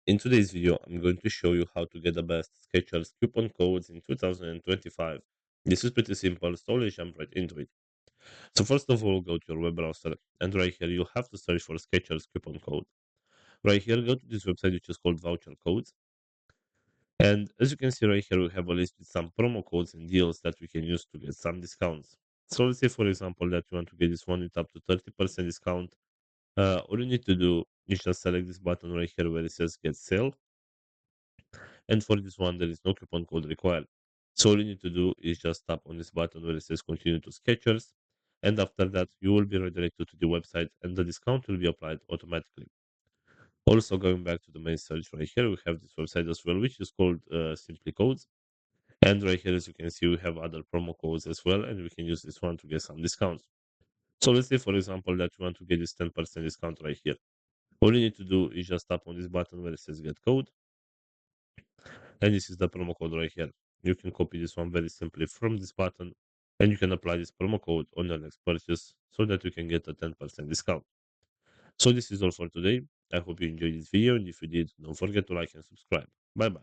In today's video, I'm going to show you how to get the best Skechers coupon codes in 2025. This is pretty simple, so let's jump right into it. So first of all, go to your web browser, and right here you have to search for Skechers coupon code. Right here, go to this website which is called Voucher Codes. And as you can see right here, we have a list with some promo codes and deals that we can use to get some discounts. So let's say, for example, that you want to get this one with up to 30% discount. All you need to do is just select this button right here where it says Get Sale. And for this one, there is no coupon code required. So all you need to do is just tap on this button where it says continue to Skechers. And after that, you will be redirected to the website and the discount will be applied automatically. Also, going back to the main search right here, we have this website as well, which is called Simply Codes. And right here, as you can see, we have other promo codes as well, and we can use this one to get some discounts. So let's say, for example, that you want to get this 10% discount right here. All you need to do is just tap on this button where it says get code, and this is the promo code right here. You can copy this one very simply from this button and you can apply this promo code on your next purchase so that you can get a 10% discount. So this is all for today. I hope you enjoyed this video, and if you did, don't forget to like and subscribe. Bye bye.